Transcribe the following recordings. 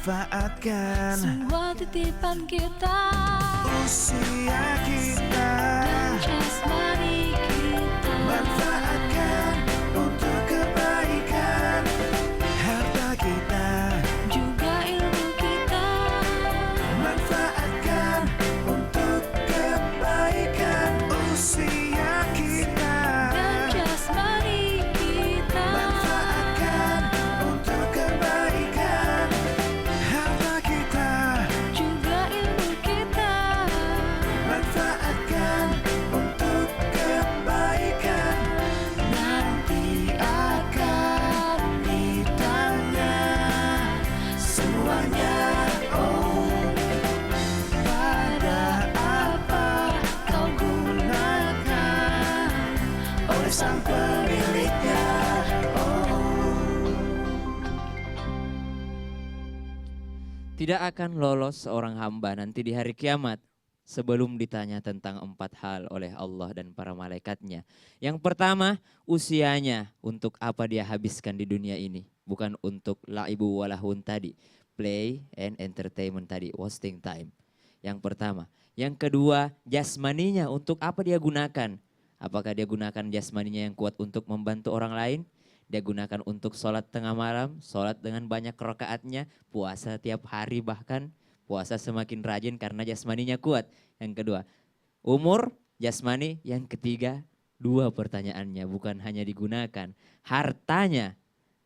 manfaatkan semua titipan kita, usia kita, dan jasmani kita. manfaatkan untuk kebaikan harta kita, Juga ilmu kita, manfaatkan untuk kebaikan usia kita, dan jasmani kita. manfaatkan untuk kebaikan harta kita, Juga ilmu kita, manfaatkan untuk kebaikan. Nanti akan ditanya semuanya, oh, pada apa kau gunakan oleh sang pemiliknya, oh. Tidak akan lolos seorang hamba nanti di hari kiamat sebelum ditanya tentang 4 hal oleh Allah dan para malaikatnya. Yang pertama, usianya, untuk apa dia habiskan di dunia ini. Bukan untuk laibu walahun tadi, play and entertainment tadi, wasting time. Yang pertama. Yang kedua, jasmaninya, untuk apa dia gunakan. Apakah dia gunakan jasmaninya yang kuat untuk membantu orang lain? Dia gunakan untuk sholat tengah malam, sholat dengan banyak rakaatnya, puasa tiap hari bahkan, puasa semakin rajin karena jasmaninya kuat. Yang kedua, umur, jasmani. Yang ketiga, 2 pertanyaannya, bukan hanya digunakan. Hartanya,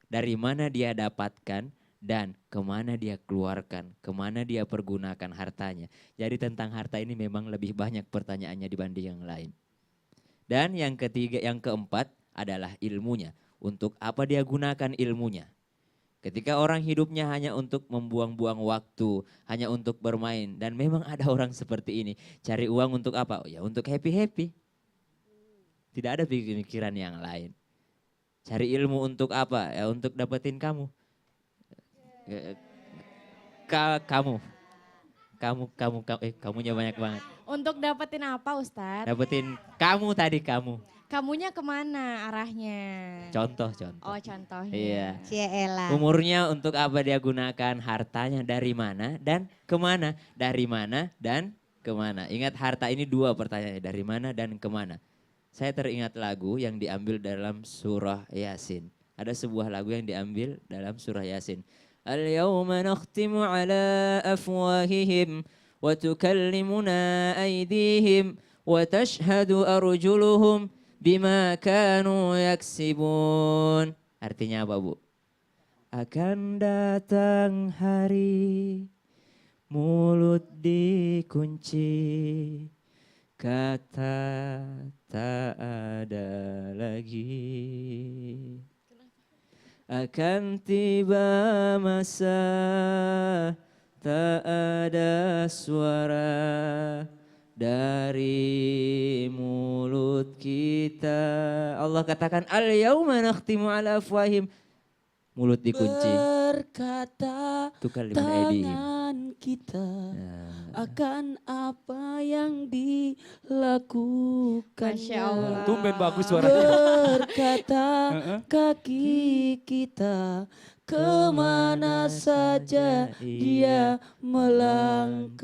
dari mana dia dapatkan dan kemana dia keluarkan, kemana dia pergunakan hartanya. Jadi tentang harta ini memang lebih banyak pertanyaannya dibanding yang lain. Dan yang ketiga, yang keempat adalah ilmunya. Untuk apa dia gunakan ilmunya? Ketika orang hidupnya hanya untuk membuang-buang waktu, hanya untuk bermain. Dan memang ada orang seperti ini. Cari uang untuk apa? Oh ya untuk happy-happy. Tidak ada pikiran yang lain. Cari ilmu untuk apa? Ya untuk dapetin kamu. Kamunya banyak banget. Untuk dapetin apa Ustadz? Dapetin kamu tadi, kamu. Kamunya kemana arahnya? Contoh. Oh contohnya. Iya. Ciela. Umurnya untuk apa dia gunakan, hartanya dari mana dan kemana. Dari mana dan kemana. Ingat harta ini 2 pertanyaannya, dari mana dan kemana. Saya teringat lagu yang diambil dalam surah Yasin. Ada sebuah lagu yang diambil dalam surah Yasin. Al-yawma nakhtimu ala afwahihim wa tukallimuna aydihim wa tashhadu arjuluhum bima kanu yaksibun. Artinya apa, Bu? Akan datang hari mulut dikunci, kata tak ada lagi. Akan tiba masa tak ada suara dari mulut kita. Allah katakan al-yawma nakhtimu ala afwahim. Mulut dikunci. Berkata Tukallimuna aydihim. tangan kita Nah. akan apa yang dilakukan. Masya Allah. Tumben bagus suaranya. Berkata kaki kita kemana saja dia melangkahnya.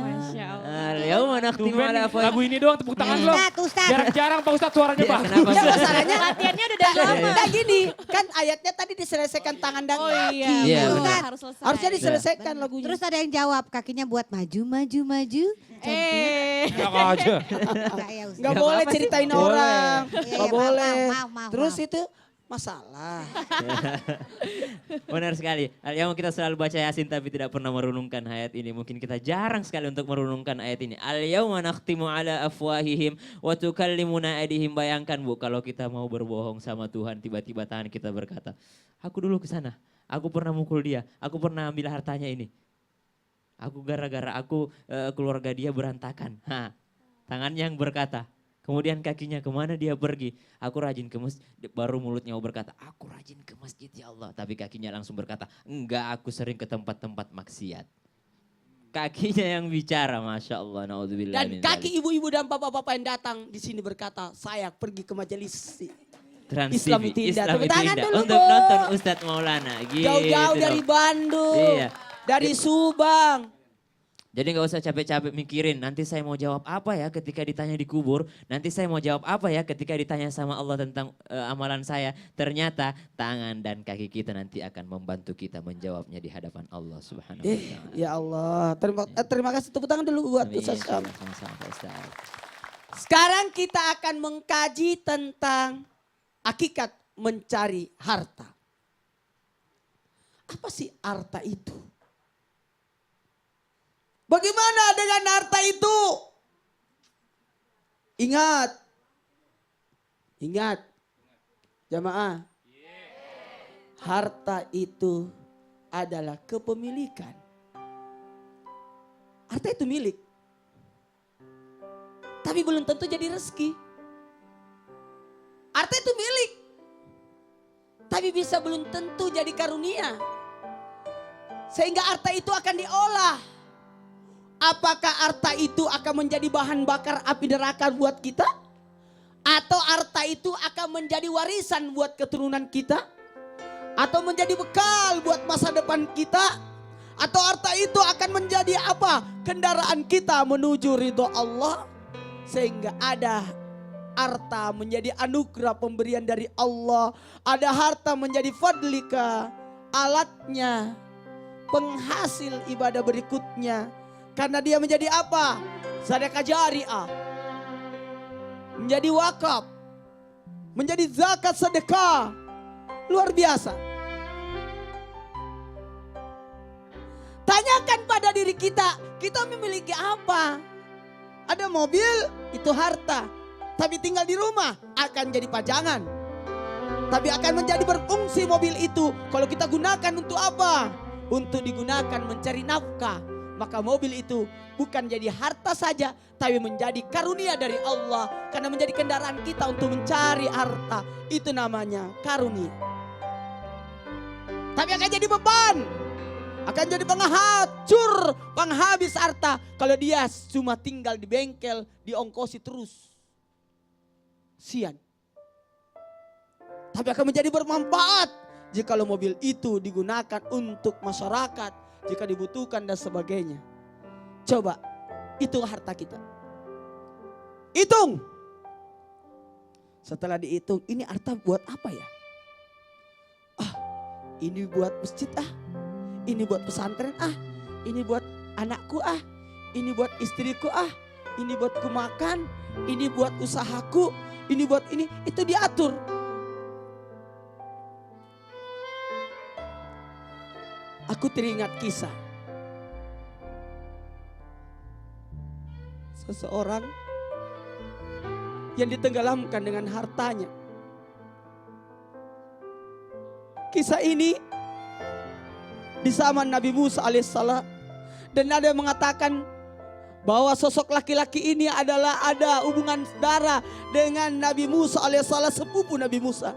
Masya Allah. Al-yawma nakhtimu Tumben ala afwahim. lagu ini doang tepuk tangan lo. Ustaz. Jarang-jarang Pak Ustadz suaranya Ya, bagus. kenapa, Ya Bu? masalahnya Latihannya udah dari lama. Nah gini, kan ayatnya tadi diselesaikan tangan dan Oh kaki. iya, Iya, betul. benar. Harus selesai. Harusnya diselesaikan lagunya. Terus ada yang jawab kakinya buat maju. Enak aja. Enggak ya Ustaz. Nggak Nggak boleh apa-apa sih. ceritain Boleh. orang. Iya, Nggak iya, boleh. maaf, Terus maaf. itu masalah. Benar sekali. Yang kita selalu baca Yasin tapi tidak pernah merenungkan ayat ini. Mungkin kita jarang sekali untuk merenungkan ayat ini. Al-yawma nakhtimu ala afwahihim wa tukallimuna aydihim. Bayangkan, Bu, kalau kita mau berbohong sama Tuhan, tiba-tiba tangan kita berkata, aku dulu ke sana, aku pernah mukul dia, aku pernah ambil hartanya ini. Aku gara-gara aku keluarga dia berantakan. Tangannya yang berkata. Kemudian kakinya kemana dia pergi. Aku rajin ke masjid. Baru mulutnya mau berkata, aku rajin ke masjid ya Allah. Tapi kakinya langsung berkata, enggak, aku sering ke tempat-tempat maksiat. Kakinya yang bicara, Masya Allah. Dan kaki ibu-ibu dan bapak-bapak yang datang di sini berkata, saya pergi ke majelis Trans Islam TV, itu indah. Islam Tepuk itu tangan indah. dulu, Untuk Bu. nonton Ustadz Maulana. Gitu Jauh-jauh dari dong. Bandung, Iya. dari Subang. Jadi nggak usah capek-capek mikirin nanti saya mau jawab apa ya ketika ditanya di kubur. Nanti saya mau jawab apa ya ketika ditanya sama Allah tentang amalan saya. Ternyata tangan dan kaki kita nanti akan membantu kita menjawabnya di hadapan Allah Subhanahu wa taala. Ya Allah, terima kasih, tepuk tangan dulu buat Amin. Ustaz Syam. Sama-sama Pak Ustaz. Sekarang kita akan mengkaji tentang hakikat mencari harta. Apa sih harta itu? Bagaimana dengan harta itu? Ingat, jamaah. Harta itu adalah kepemilikan. Harta itu milik. Tapi belum tentu jadi rezeki. Harta itu milik. Tapi bisa belum tentu jadi karunia. Sehingga harta itu akan diolah. Apakah harta itu akan menjadi bahan bakar api neraka buat kita? Atau harta itu akan menjadi warisan buat keturunan kita? Atau menjadi bekal buat masa depan kita? Atau harta itu akan menjadi apa? Kendaraan kita menuju ridho Allah? Sehingga ada harta menjadi anugerah pemberian dari Allah. Ada harta menjadi fadlika, alatnya, penghasil ibadah berikutnya. Karena dia menjadi apa? Sedekah jariah. Menjadi wakaf. Menjadi zakat sedekah. Luar biasa. Tanyakan pada diri kita memiliki apa? Ada mobil, itu harta. Tapi tinggal di rumah, akan jadi pajangan. Tapi akan menjadi berfungsi mobil itu. Kalau kita gunakan untuk apa? Untuk digunakan mencari nafkah. Maka mobil itu bukan jadi harta saja, tapi menjadi karunia dari Allah. Karena menjadi kendaraan kita untuk mencari harta. Itu namanya karunia. Tapi akan jadi beban. Akan jadi penghancur, penghabis harta. Kalau dia cuma tinggal di bengkel, diongkosi terus. Sian. Tapi akan menjadi bermanfaat. Jikalau mobil itu digunakan untuk masyarakat. Jika dibutuhkan dan sebagainya. Coba, itu harta kita. Hitung. Setelah dihitung, ini harta buat apa ya? Ini buat masjid Ini buat pesantren Ini buat anakku Ini buat istriku Ini buat ku makan. Ini buat usahaku. Ini buat ini. Itu diatur. Aku teringat kisah seseorang yang ditenggelamkan dengan hartanya. Kisah ini di zaman Nabi Musa alaihissalam, dan ada yang mengatakan bahwa sosok laki-laki ini adalah ada hubungan darah dengan Nabi Musa alaihissalam, sepupu Nabi Musa.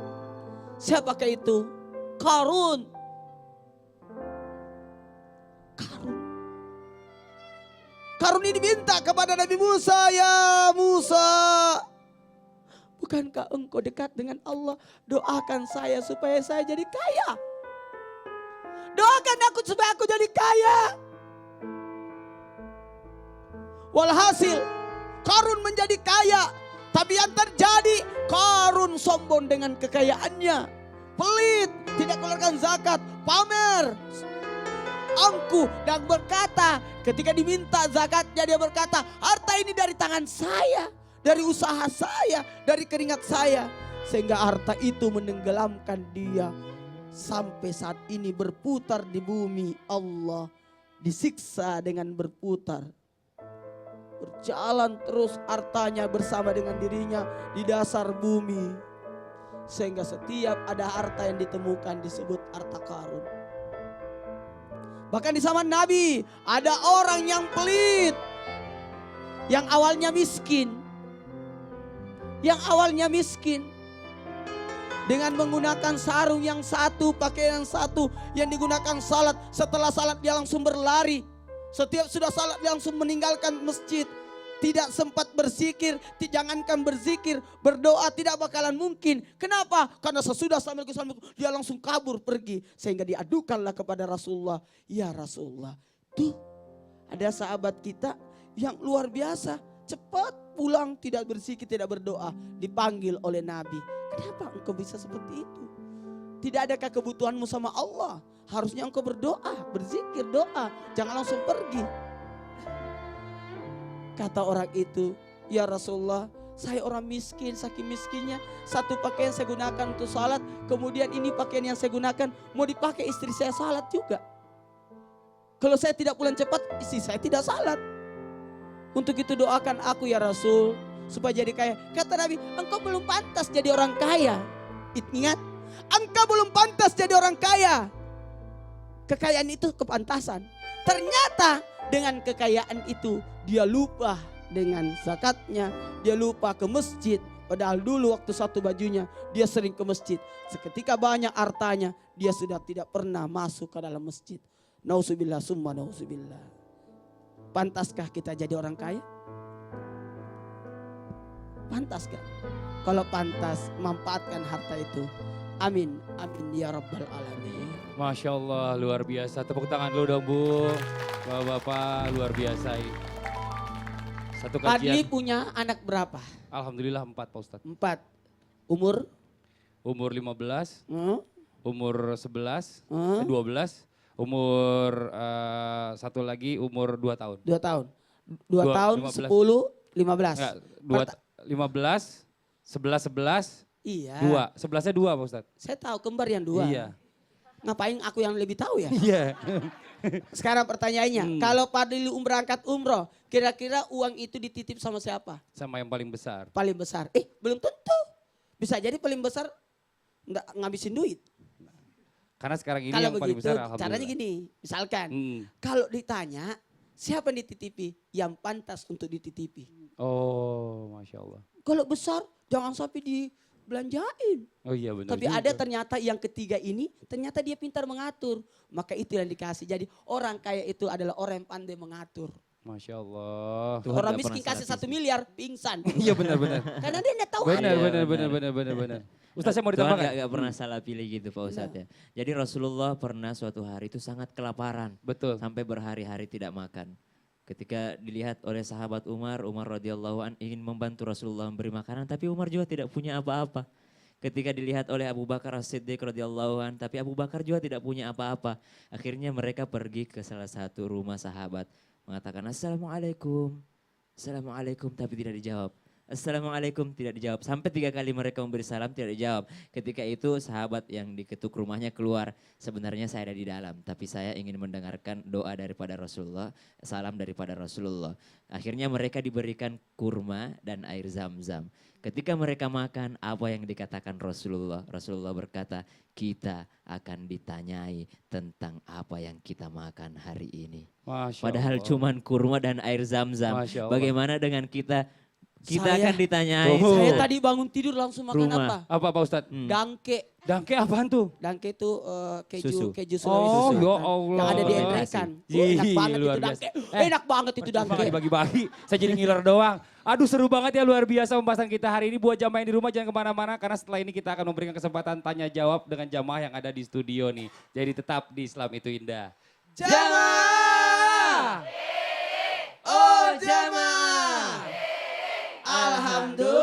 Siapakah itu? Qarun. Qarun ini minta kepada Nabi Musa, ya Musa, bukankah engkau dekat dengan Allah? Doakan saya supaya saya jadi kaya. Doakan aku supaya aku jadi kaya. Walhasil Qarun menjadi kaya. Tapi yang terjadi, Qarun sombong dengan kekayaannya. Pelit, tidak keluarkan zakat, pamer, angkuh, dan berkata, ketika diminta zakatnya dia berkata, harta ini dari tangan saya, dari usaha saya, dari keringat saya. Sehingga harta itu menenggelamkan dia. Sampai saat ini berputar di bumi, Allah disiksa dengan berputar. Berjalan terus hartanya bersama dengan dirinya di dasar bumi. Sehingga setiap ada harta yang ditemukan disebut harta Qarun. Bahkan di zaman Nabi ada orang yang pelit. Yang awalnya miskin. Yang awalnya miskin. Dengan menggunakan sarung yang satu, pakaian yang satu. Yang digunakan salat. Setelah salat dia langsung berlari. Setiap sudah salat dia langsung meninggalkan masjid. tidak sempat berzikir, jangankan berzikir, berdoa tidak bakalan mungkin. Kenapa? Karena sesudah Assalamualaikum dia langsung kabur pergi. Sehingga diadukanlah kepada Rasulullah. Ya Rasulullah, tuh ada sahabat kita yang luar biasa. Cepat pulang, tidak berzikir, tidak berdoa. Dipanggil oleh Nabi. Kenapa engkau bisa seperti itu? Tidak adakah kebutuhanmu sama Allah? Harusnya engkau berdoa, berzikir, doa. Jangan langsung pergi. Kata orang itu, ya Rasulullah, saya orang miskin, saking miskinnya. Satu pakaian saya gunakan untuk salat, kemudian ini pakaian yang saya gunakan mau dipakai istri saya salat juga. Kalau saya tidak pulang cepat, istri saya tidak salat. Untuk itu doakan aku ya Rasul, supaya jadi kaya. Kata Nabi, engkau belum pantas jadi orang kaya. Ingat, engkau belum pantas jadi orang kaya. Kekayaan itu kepantasan. Ternyata dengan kekayaan itu dia lupa dengan zakatnya, dia lupa ke masjid. Padahal dulu waktu satu bajunya dia sering ke masjid. Seketika banyak hartanya dia sudah tidak pernah masuk ke dalam masjid. Nauzubillah summa nauzubillah. Pantaskah kita jadi orang kaya? Pantaskah? Kalau pantas, manfaatkan harta itu. Amin, amin ya rabbal alamin. Masya Allah, luar biasa. Tepuk tangan dulu dong Bu. Bapak-bapak luar biasa. Satu Padli kajian. punya anak berapa? Alhamdulillah 4 Pak Ustadz. 4. Umur? Umur 15, Hmm? umur 11, Hmm? 12, umur satu lagi umur 2 tahun. 2 tahun. 2 Dua- tahun, 15. 10, 15. Enggak, 15, 11, Iya. 2. 11-nya 2 Pak Ustadz. Saya tahu kembar yang 2. Iya. Ngapain aku yang lebih tahu ya? Iya. Sekarang pertanyaannya, kalau Padli berangkat umroh, kira-kira uang itu dititip sama siapa? Sama yang paling besar. Paling besar. Belum tentu. Bisa jadi paling besar nggak ngabisin duit. Karena sekarang ini Kalau yang paling begitu, besar alhamdulillah. caranya gini, misalkan kalau ditanya siapa yang dititipi, yang pantas untuk dititipi. Oh, Masya Allah. Kalau besar jangan sampai dibelanjain. Oh iya benar. Tapi ada ternyata yang ketiga ini, ternyata dia pintar mengatur. Maka itu yang dikasih. Jadi orang kaya itu adalah orang yang pandai mengatur. Masya Allah. Tuhan Orang gak miskin pernah kasih salah 1 miliar, pingsan. Iya benar-benar. Karena dia tidak tahu Benar, ada. benar. Ustaz saya mau Tuhan ditambah nggak? gak pernah salah pilih gitu Pak Ustadz ya. Jadi Rasulullah pernah suatu hari itu sangat kelaparan. Betul. Sampai berhari-hari tidak makan. Ketika dilihat oleh sahabat Umar radhiyallahu an ingin membantu Rasulullah memberi makanan. Tapi Umar juga tidak punya apa-apa. Ketika dilihat oleh Abu Bakar As-Siddiq radhiyallahu an, tapi Abu Bakar juga tidak punya apa-apa. Akhirnya mereka pergi ke salah satu rumah sahabat. Mengatakan Assalamualaikum. Assalamualaikum tapi tidak dijawab. Assalamualaikum tidak dijawab. Sampai 3 kali mereka memberi salam tidak dijawab. Ketika itu sahabat yang diketuk rumahnya keluar. Sebenarnya saya ada di dalam. Tapi saya ingin mendengarkan doa daripada Rasulullah. Salam daripada Rasulullah. Akhirnya mereka diberikan kurma dan air zam-zam. Ketika mereka makan apa yang dikatakan Rasulullah. Rasulullah berkata kita akan ditanyai tentang apa yang kita makan hari ini. Masya Padahal Allah. cuman kurma dan air zam-zam. Masya Allah. Bagaimana dengan kita? Kita Saya- akan ditanyai. Oh. Saya tadi bangun tidur langsung makan Rumah. apa? Apa Pak Ustadz? Dangke. Dangke apaan tuh? Dangke itu Susu. keju Sulawesi Oh Selatan. ya Allah. Yang ada di Terima entrekan. kasih. Enak banget Luar itu biasa. dangke. Enak banget itu Cuma dangke. dibagi-bagi, saya jadi ngiler doang. Aduh seru banget ya, luar biasa pembahasan kita hari ini. Buat jamaah yang di rumah jangan kemana-mana, karena setelah ini kita akan memberikan kesempatan tanya jawab dengan jamaah yang ada di studio nih. Jadi tetap di Islam itu indah. Jamaah! Oh jamaah! Alhamdulillah.